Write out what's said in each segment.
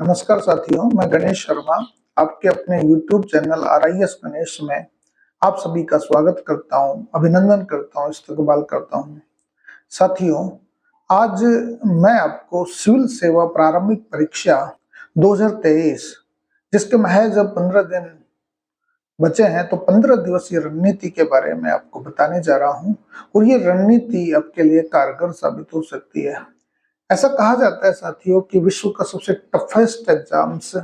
नमस्कार साथियों, मैं गणेश शर्मा आपके अपने YouTube चैनल RIS गणेश में आप सभी का स्वागत करता हूं, अभिनंदन करता हूं, इस्तकबाल करता हूं। साथियों, आज मैं आपको सिविल सेवा प्रारंभिक परीक्षा 2023 जिसके महज अब 15 दिन बचे हैं, तो 15 दिवसीय रणनीति के बारे में आपको बताने जा रहा हूं और ये रणनीति आपके लिए कारगर साबित हो सकती है। ऐसा कहा जाता है साथियों कि विश्व का सबसे टफेस्ट एग्जाम्स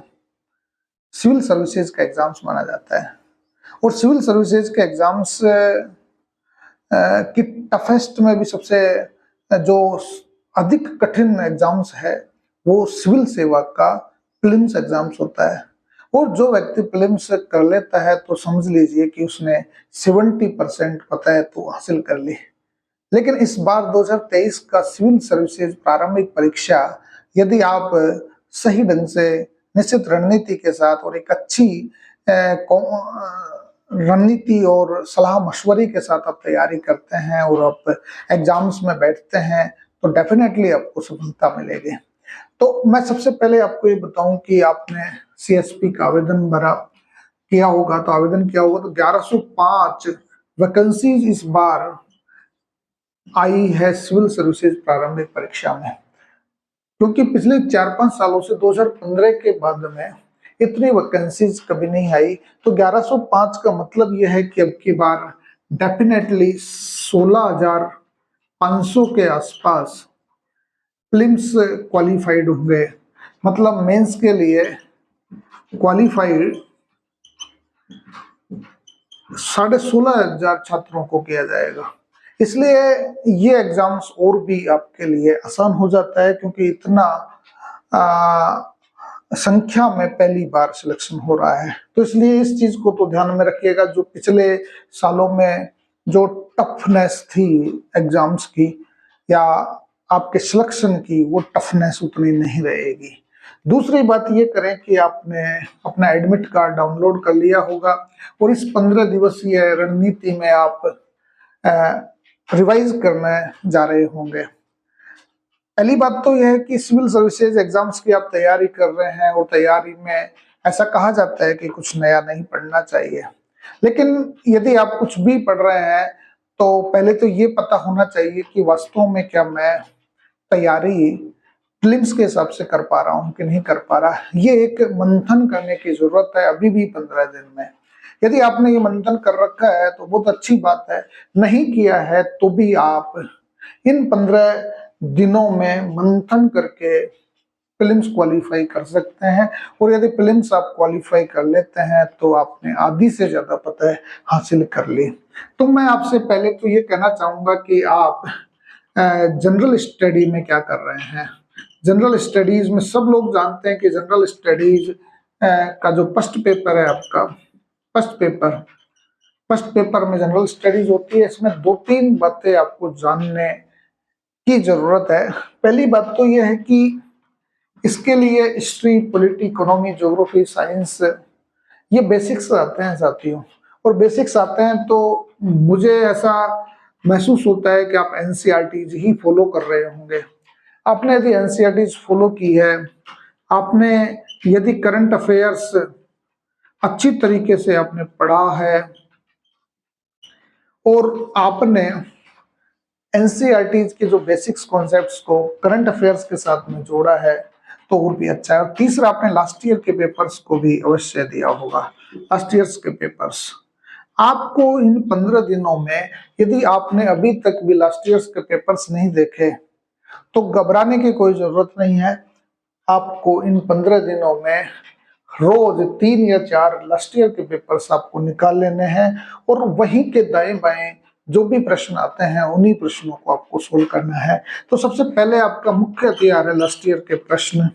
सिविल सर्विसेज का एग्जाम्स माना जाता है और सिविल सर्विसेज के एग्जाम्स की टफेस्ट में भी सबसे जो अधिक कठिन एग्जाम्स है वो सिविल सेवा का प्रीलिम्स एग्जाम्स होता है। और जो व्यक्ति प्रीलिम्स कर लेता है तो समझ लीजिए कि उसने 70% पता तो हासिल कर ली। लेकिन इस बार 2023 का सिविल सर्विसेज प्रारंभिक परीक्षा यदि आप सही ढंग से निश्चित रणनीति के साथ और एक अच्छी रणनीति और सलाह मशवरे के साथ आप तैयारी करते हैं और आप एग्जाम्स में बैठते हैं तो डेफिनेटली आपको सफलता मिलेगी। तो मैं सबसे पहले आपको ये बताऊं कि आपने CSP का आवेदन भरा किया होगा, तो आवेदन किया होगा तो 1105 वैकेंसीज इस बार आई है सिविल सर्विसेज प्रारंभिक परीक्षा में, क्योंकि पिछले 4-5 सालों से 2015 के बाद में इतनी वैकेंसीज कभी नहीं आई। तो 1105 का मतलब यह है कि अब की बार डेफिनेटली 16,500 के आसपास प्रीलिम्स क्वालिफाइड होंगे, मतलब मेंस के लिए क्वालिफाइड 16,500 छात्रों को किया जाएगा। इसलिए ये एग्जाम्स और भी आपके लिए आसान हो जाता है, क्योंकि इतना संख्या में पहली बार सिलेक्शन हो रहा है। तो इसलिए इस चीज को तो ध्यान में रखिएगा, जो पिछले सालों में जो टफनेस थी एग्जाम्स की या आपके सिलेक्शन की, वो टफनेस उतनी नहीं रहेगी। दूसरी बात ये करें कि आपने अपना एडमिट कार्ड डाउनलोड कर लिया होगा और इस 15 दिवसीय रणनीति में आप रिवाइज करने जा रहे होंगे। पहली बात तो यह है कि सिविल सर्विसेज एग्जाम्स की आप तैयारी कर रहे हैं और तैयारी में ऐसा कहा जाता है कि कुछ नया नहीं पढ़ना चाहिए, लेकिन यदि आप कुछ भी पढ़ रहे हैं तो पहले तो ये पता होना चाहिए कि वास्तव में क्या मैं तैयारी प्रीलिम्स के हिसाब से कर पा रहा हूँ कि नहीं कर पा रहा। ये एक मंथन करने की जरूरत है अभी भी 15 दिन में। यदि आपने ये मंथन कर रखा है तो बहुत अच्छी बात है, नहीं किया है तो भी आप इन 15 दिनों में मंथन करके प्रीलिम्स क्वालिफाई कर सकते हैं। और यदि प्रीलिम्स आप क्वालिफाई कर लेते हैं तो आपने आधी से ज्यादा पता हासिल कर ली। तो मैं आपसे पहले तो ये कहना चाहूंगा कि आप जनरल स्टडी में क्या कर रहे हैं। जनरल स्टडीज में सब लोग जानते हैं कि जनरल स्टडीज का जो फर्स्ट पेपर है आपका, फर्स्ट पेपर में जनरल स्टडीज होती है। इसमें 2-3 बातें आपको जानने की जरूरत है। पहली बात तो यह है कि इसके लिए history, polity, economy, geography, science, ये बेसिक्स आते हैं साथियों। और बेसिक्स आते हैं तो मुझे ऐसा महसूस होता है कि आप NCERT ही फॉलो कर रहे होंगे। आपने यदि NCERT फॉलो की है, आपने यदि करंट अफेयर्स अच्छी तरीके से आपने पढ़ा है और आपने NCERT के जो बेसिक्स कॉन्सेप्ट्स को करंट अफेयर्स के साथ में जोड़ा है तो और भी अच्छा है। और तीसरा, आपने लास्ट ईयर के पेपर्स को भी अवश्य दिया होगा। लास्ट ईयर्स के पेपर्स आपको इन 15 दिनों में, यदि आपने अभी तक भी लास्ट ईयर्स के पेपर्स नहीं देखे तो घबराने की कोई जरूरत नहीं है। आपको इन 15 दिनों में रोज 3 या 4 लास्ट ईयर के पेपर्स आपको निकाल लेने हैं और वहीं के दाएं बाएं जो भी प्रश्न आते हैं उन्हीं प्रश्नों को आपको सोल्व करना है। तो सबसे पहले आपका मुख्य हथियार है लास्ट ईयर के प्रश्न,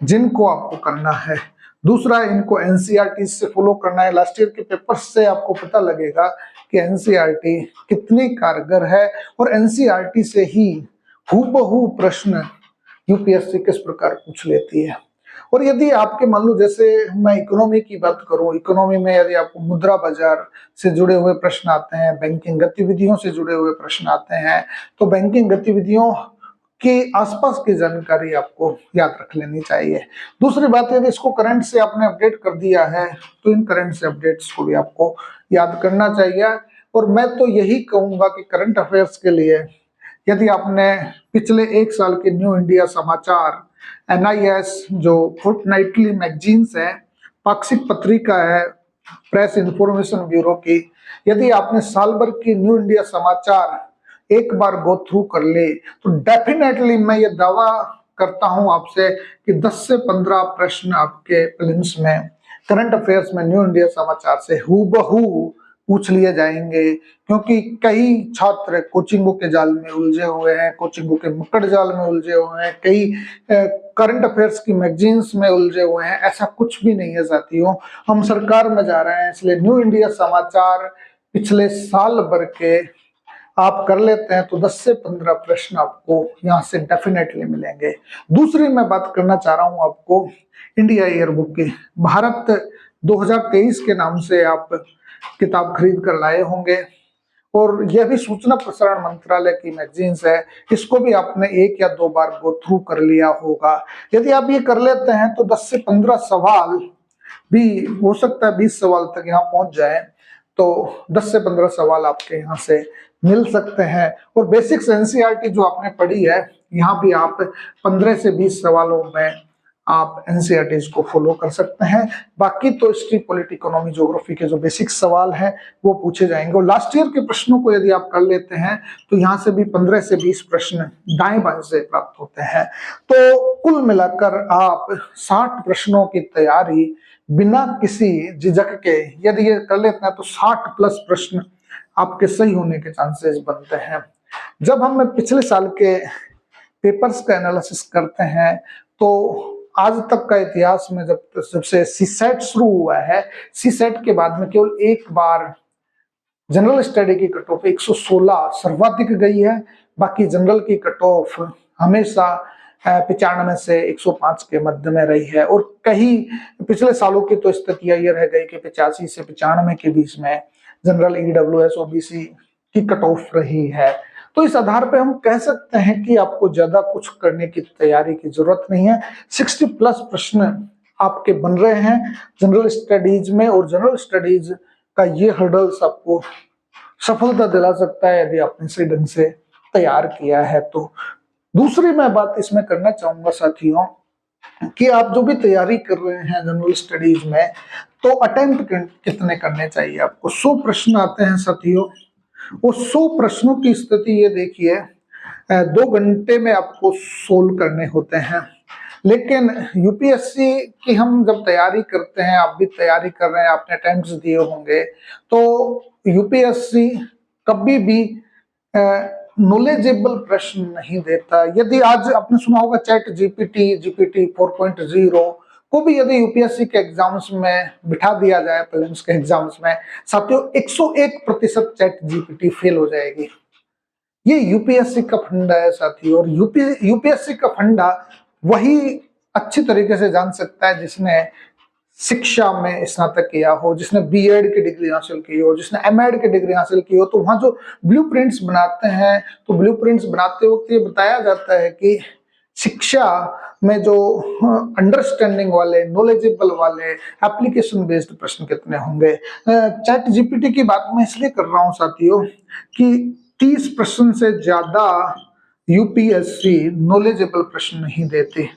जिनको आपको करना है। दूसरा, इनको NCERT से फॉलो करना है। लास्ट ईयर के पेपर से आपको पता लगेगा कि NCERT कितनी कारगर है और NCERT से ही हूबहू प्रश्न UPSC किस प्रकार पूछ लेती है। और यदि आपके मान लो, जैसे मैं इकोनॉमी की बात करूं, इकोनॉमी में यदि आपको मुद्रा बाजार से जुड़े हुए प्रश्न आते हैं, बैंकिंग गतिविधियों से जुड़े हुए प्रश्न आते हैं, तो बैंकिंग गतिविधियों कि आसपास की जानकारी आपको याद रख लेनी चाहिए। दूसरी बात यदि इसको करंट से आपने अपडेट कर दिया है तो इन करंट से अपडेट्स को भी आपको याद करना चाहिए। और मैं तो यही कहूंगा कि करंट अफेयर्स के लिए यदि आपने पिछले एक साल के न्यू इंडिया समाचार, NIS जो फोर्टनाइटली मैगजीन्स है, पाक्षिक पत्रिका है प्रेस इंफॉर्मेशन ब्यूरो की, यदि आपने साल भर की न्यू इंडिया समाचार एक बार गो थ्रू कर ले तो डेफिनेटली मैं ये दावा करता हूं आपसे कि 10 से 15 प्रश्न आपके प्रीलिम्स में करंट अफेयर्स में न्यू इंडिया समाचार से हूबहू पूछ लिए जाएंगे। क्योंकि कई छात्र कोचिंगों के जाल में उलझे हुए हैं, कोचिंगों के मकड़ जाल में उलझे हुए हैं, कई करंट अफेयर्स की मैगजीन्स में उलझे हुए हैं। ऐसा कुछ भी नहीं है साथियों, हम सरकार में जा रहे हैं, इसलिए न्यू इंडिया समाचार पिछले साल भर के आप कर लेते हैं तो 10 से 15 प्रश्न आपको यहाँ से डेफिनेटली मिलेंगे। दूसरी मैं बात करना चाह रहा हूं आपको इंडिया ईयरबुक की। भारत 2023 के नाम से आप किताब खरीद कर लाए होंगे और यह भी सूचना प्रसारण मंत्रालय की मैगजीन्स है, इसको भी आपने एक या दो बार गो थ्रू कर लिया होगा। यदि आप ये कर लेते हैं तो 10 से 15 सवाल भी हो सकता है 20 सवाल तक यहाँ पहुंच जाए, तो 10 से 15 सवाल आपके यहाँ से मिल सकते हैं। और बेसिक्स एनसीईआरटी जो आपने पढ़ी है, यहाँ भी आप 15 से 20 सवालों में आप एनसीईआरटी को फॉलो कर सकते हैं। बाकी तो हिस्ट्री, पॉलिटी, इकोनॉमी, ज्योग्राफी के जो बेसिक सवाल हैं वो पूछे जाएंगे। और लास्ट ईयर के प्रश्नों को यदि आप कर लेते हैं तो यहाँ से भी 15 से 20 प्रश्न दाएं बाएं से प्राप्त होते हैं। तो कुल मिलाकर आप 60 प्रश्नों की तैयारी बिना किसी झिझक के यदि ये कर लेते हैं तो 60 प्लस प्रश्न आपके सही होने के चांसेस बनते हैं। जब हम पिछले साल के पेपर्स का एनालिसिस करते हैं तो आज तक का इतिहास में जब से सीसेट शुरू हुआ है, सीसेट के बाद में केवल एक बार जनरल स्टडी की कट ऑफ 116 सर्वाधिक गई है। बाकी जनरल की कट ऑफ हमेशा 95 से 105 के मध्य में रही है। और कई पिछले सालों की तो स्थिति यह रह गई कि 85 से 95 के बीच में जनरल, ईडब्ल्यूएस, ओबीसी की कट ऑफ रही है। तो इस आधार पे हम कह सकते हैं कि आपको ज्यादा कुछ करने की तैयारी की जरूरत नहीं है। 60 प्लस प्रश्न आपके बन रहे हैं जनरल स्टडीज में, और जनरल स्टडीज का ये हर्डल्स आपको सफलता दिला सकता है यदि आपने सही ढंग से तैयार किया है तो। दूसरी मैं बात इसमें करना चाहूंगा साथियों कि आप जो भी तैयारी कर रहे हैं जनरल स्टडीज में, तो अटेम्प्ट कितने करने चाहिए आपको। 100 प्रश्न आते हैं साथियों, वो 100 प्रश्नों की स्थिति ये देखिए 2 घंटे में आपको सोल्व करने होते हैं। लेकिन यूपीएससी की हम जब तैयारी करते हैं, आप भी तैयारी कर रहे हैं, आपने अटेम्प्ट्स दिए होंगे, तो यूपीएससी कभी भी नॉलेजेबल प्रश्न नहीं देता। यदि आज आपने सुना होगा चैट जीपीटी 4.0 को भी यदि यूपीएससी के एग्जाम्स में बिठा दिया जाए, प्रीलिम्स के एग्जाम्स में, साथियों 101% चैट जीपीटी फेल हो जाएगी। ये यूपीएससी का फंडा है साथियों। और यूपीएससी का फंडा वही अच्छी तरीके से जान सकता है जिसने शिक्षा में स्नातक किया हो, जिसने बीएड की डिग्री हासिल की हो, जिसने एमएड की डिग्री हासिल की हो। तो वहां जो ब्लूप्रिंट्स बनाते हैं, तो ब्लूप्रिंट्स बनाते वक्त ये बताया जाता है कि शिक्षा में जो अंडरस्टैंडिंग वाले, नॉलेजेबल वाले, एप्लीकेशन बेस्ड प्रश्न कितने होंगे। चैट जीपीटी की बात मैं इसलिए कर रहा हूं साथियों कि 30 प्रश्न से ज्यादा यूपीएससी नॉलेजेबल प्रश्न नहीं देते।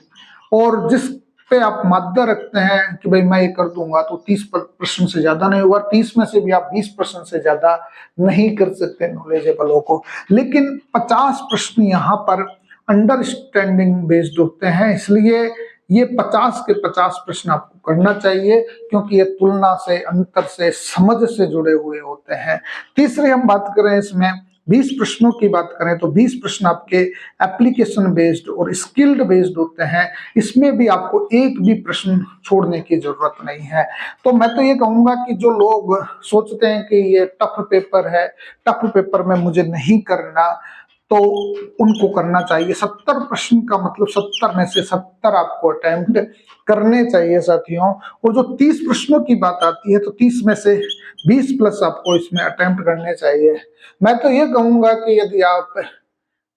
और जिस पे आप मादा रखते हैं कि भाई मैं ये कर दूंगा, तो 30 प्रश्न से ज्यादा नहीं होगा। 30 में से भी आप 20 प्रश्न से ज्यादा नहीं कर सकते नॉलेजेबलों को। लेकिन 50 प्रश्न यहाँ पर अंडरस्टैंडिंग बेस्ड होते हैं, इसलिए ये 50 के 50 प्रश्न आपको करना चाहिए, क्योंकि ये तुलना से, अंतर से, समझ से जुड़े हुए होते हैं। तीसरी हम बात करें इसमें 20 प्रश्नों की बात करें तो 20 प्रश्न आपके एप्लीकेशन बेस्ड और स्किल्ड बेस्ड होते हैं। इसमें भी आपको एक भी प्रश्न छोड़ने की जरूरत नहीं है। तो मैं तो ये कहूंगा कि जो लोग सोचते हैं कि ये टफ पेपर है, टफ पेपर में मुझे नहीं करना, तो उनको करना चाहिए। 70 प्रश्न का मतलब 70 में से 70 आपको अटेम्प्ट करने चाहिए साथियों। और जो 30 प्रश्नों की बात आती है तो 30 में से 20 प्लस आपको इसमें अटेम्प्ट करने चाहिए। मैं तो ये कहूंगा कि यदि आप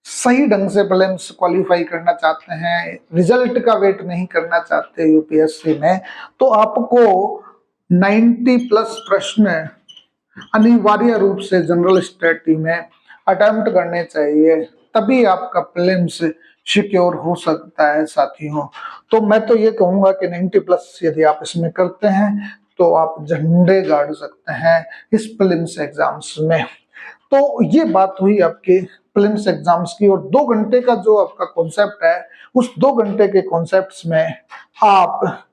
सही ढंग से प्रीलिम्स क्वालिफाई करना चाहते हैं, रिजल्ट का वेट नहीं करना चाहते यूपीएससी में, तो आपको 90 प्लस प्रश्न अनिवार्य रूप से जनरल स्टडी में अटेम्प्ट करने चाहिए, तभी आपका प्रीलिम्स सिक्योर हो सकता है साथियों। तो मैं तो ये कहूंगा कि 90 प्लस यदि आप इसमें करते हैं तो आप झंडे गाड़ सकते हैं इस प्रीलिम्स एग्जाम्स में। तो ये बात हुई आपके प्रीलिम्स एग्जाम्स की। और 2 घंटे का जो आपका कॉन्सेप्ट है, उस 2 घंटे के कॉन्सेप्ट्स में आप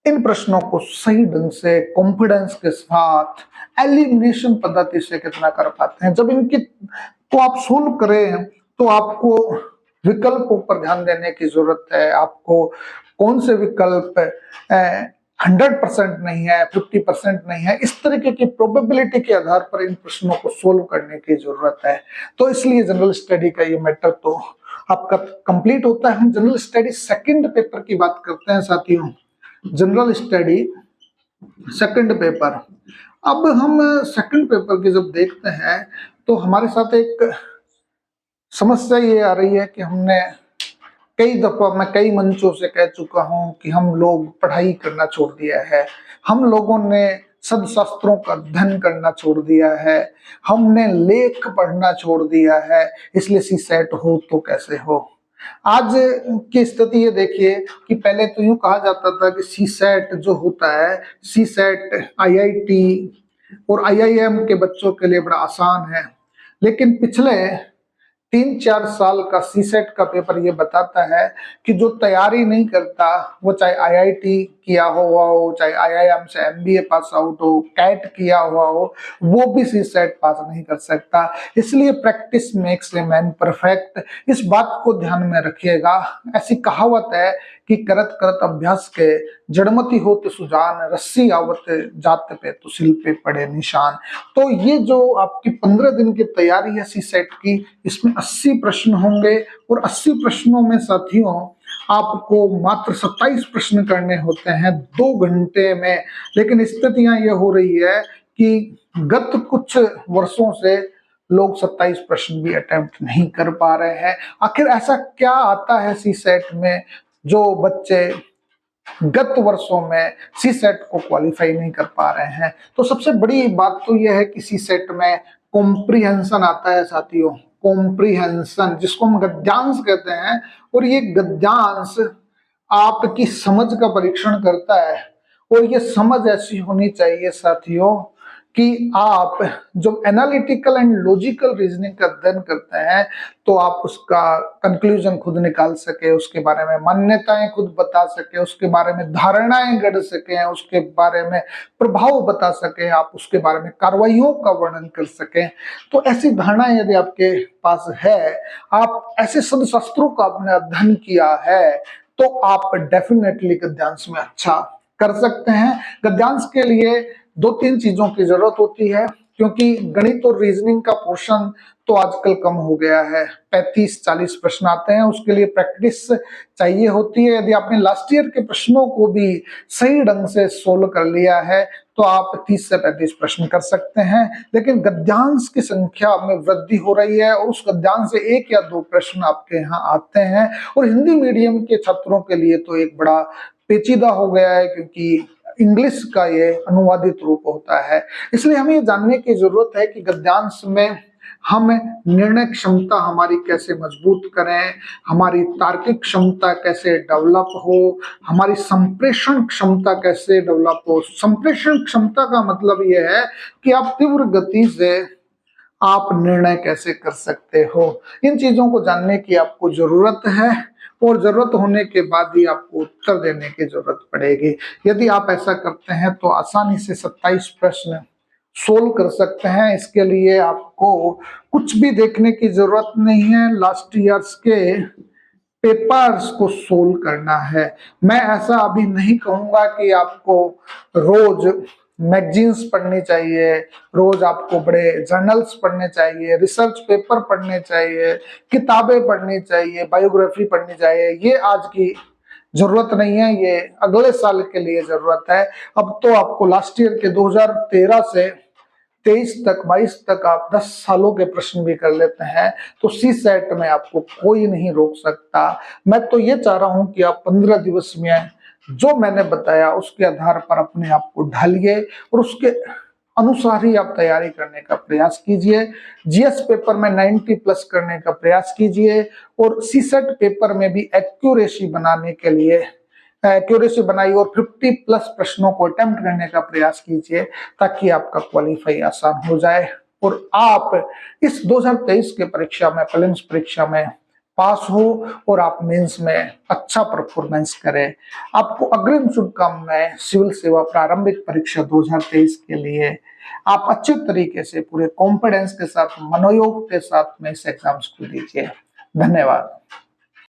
इन प्रश्नों को सही ढंग से कॉन्फिडेंस के साथ एलिमिनेशन पद्धति से कितना कर पाते हैं। जब इनकी को आप सोल्व करें तो आपको विकल्पों पर ध्यान देने की जरूरत है। आपको कौन से विकल्प 100% नहीं है, 50% नहीं है, इस तरीके की प्रोबेबिलिटी के आधार पर इन प्रश्नों को सोल्व करने की जरूरत है। तो इसलिए जनरल स्टडी का ये मैटर तो आपका कंप्लीट होता है। हम जनरल स्टडी सेकंड पेपर की बात करते हैं साथियों। जनरल स्टडी सेकंड पेपर, अब हम सेकंड पेपर की जब देखते हैं तो हमारे साथ एक समस्या ये आ रही है कि हमने कई दफा, मैं कई मंचों से कह चुका हूं कि हम लोग पढ़ाई करना छोड़ दिया है, हम लोगों ने सदशास्त्रों का अध्ययन करना छोड़ दिया है, हमने लेख पढ़ना छोड़ दिया है, इसलिए सी सेट हो तो कैसे हो। आज की स्थिति ये देखिए कि पहले तो यूं कहा जाता था कि सी सेट जो होता है, सी सेट आईआईटी और आईआईएम के बच्चों के लिए बड़ा आसान है, लेकिन पिछले 3-4 साल का सी सेट का पेपर ये बताता है कि जो तैयारी नहीं करता, वो चाहे आईआईटी किया हुआ हो, चाहे आईआईएम से एमबीए पास आउट हो, कैट किया हुआ हो, वो भी सी सेट पास नहीं कर सकता। इसलिए practice makes a man perfect, इस बात को ध्यान में रखिएगा। ऐसी कहावत है कि करत करत अभ्यास के जड़मती होत सुजान, रस्सी आवत जात पे तो सिल पे पड़े निशान। तो ये जो आपकी 15 दिन की तैयारी है सी सेट की, इसमें 80 प्रश्न होंगे और 80 प्रश्नों में साथियों आपको मात्र 27 प्रश्न करने होते हैं 2 घंटे में। लेकिन स्थितियां ये हो रही है कि गत कुछ वर्षों से लोग 27 प्रश्न भी अटेम्प्ट नहीं कर पा रहे हैं। आखिर ऐसा क्या आता है सी सेट में जो बच्चे गत वर्षों में सी सेट को क्वालिफाई नहीं कर पा रहे हैं। तो सबसे बड़ी बात तो यह है कि सी सेट में कॉम्प्रिहेंशन आता है साथियों, कॉम्प्रिहेंशन, जिसको हम गद्यांश कहते हैं। और ये गद्यांश आपकी समझ का परीक्षण करता है, और ये समझ ऐसी होनी चाहिए साथियों कि आप जब एनालिटिकल एंड लॉजिकल रीजनिंग का अध्ययन करते हैं तो आप उसका कंक्लूजन खुद निकाल सके, उसके बारे में मान्यताएं खुद बता सके, उसके बारे में धारणाएं गढ़ सके, उसके बारे में प्रभाव बता सके, आप उसके बारे में कार्रवाइयों का वर्णन कर सके। तो ऐसी धारणाएं यदि आपके पास है, आप ऐसे शस्त्रों का आपने अध्ययन किया है, तो आप डेफिनेटली गद्यांश में अच्छा कर सकते हैं। गद्यांश के लिए 2-3 चीजों की जरूरत होती है, क्योंकि गणित और रीजनिंग का पोर्शन तो आजकल कम हो गया है, 35-40 प्रश्न आते हैं, उसके लिए प्रैक्टिस चाहिए होती है। यदि आपने लास्ट ईयर के प्रश्नों को भी सही ढंग से सोल्व कर लिया है तो आप 30 से 35 प्रश्न कर सकते हैं। लेकिन गद्यांश की संख्या में वृद्धि हो रही है और उस गद्यांश से 1 या 2 प्रश्न आपके यहाँ आते हैं, और हिंदी मीडियम के छात्रों के लिए तो एक बड़ा पेचीदा हो गया है, क्योंकि इंग्लिश का ये अनुवादित रूप होता है। इसलिए हमें ये जानने की जरूरत है कि गद्यांश में हम निर्णय क्षमता हमारी कैसे मजबूत करें, हमारी तार्किक क्षमता कैसे डेवलप हो, हमारी संप्रेषण क्षमता कैसे डेवलप हो। संप्रेषण क्षमता का मतलब यह है कि आप तीव्र गति से आप निर्णय कैसे कर सकते हो। इन चीजों को जानने की आपको जरूरत है, और जरूरत होने के बाद ही आपको उत्तर देने की जरूरत पड़ेगी। यदि आप ऐसा करते हैं तो आसानी से 27 प्रश्न सोल्व कर सकते हैं। इसके लिए आपको कुछ भी देखने की जरूरत नहीं है, लास्ट ईयर्स के पेपर्स को सोल्व करना है। मैं ऐसा अभी नहीं कहूंगा कि आपको रोज मैगजीन्स पढ़नी चाहिए, रोज आपको बड़े जर्नल्स पढ़ने चाहिए, रिसर्च पेपर पढ़ने चाहिए, किताबें पढ़नी चाहिए, बायोग्राफी पढ़नी चाहिए। ये आज की जरूरत नहीं है, ये अगले साल के लिए जरूरत है। अब तो आपको लास्ट ईयर के 2013 से 23 तक 22 तक आप 10 सालों के प्रश्न भी कर लेते हैं तो सी सेट में आपको कोई नहीं रोक सकता। मैं तो ये चाह रहा हूं कि आप 15 दिवस में जो मैंने बताया उसके आधार पर अपने आप को ढालिए और उसके अनुसार ही आप तैयारी करने का प्रयास कीजिए। जीएस पेपर में 90 प्लस करने का प्रयास कीजिए और सीसेट पेपर में भी एक्यूरेसी बनाने के लिए एक्यूरेसी बनाइए और 50 प्लस प्रश्नों को अटेम्प्ट करने का प्रयास कीजिए ताकि आपका क्वालिफाई आसान हो जाए और आप इस 2023 के परीक्षा में प्रीलिम्स परीक्षा में पास हो और आप मेंस में अच्छा परफॉर्मेंस करें। आपको अग्रिम शुभकामनाएं सिविल सेवा प्रारंभिक परीक्षा 2023 के लिए। आप अच्छे तरीके से पूरे कॉन्फिडेंस के साथ मनोयोग के साथ में इस एग्जाम्स को दीजिए। धन्यवाद।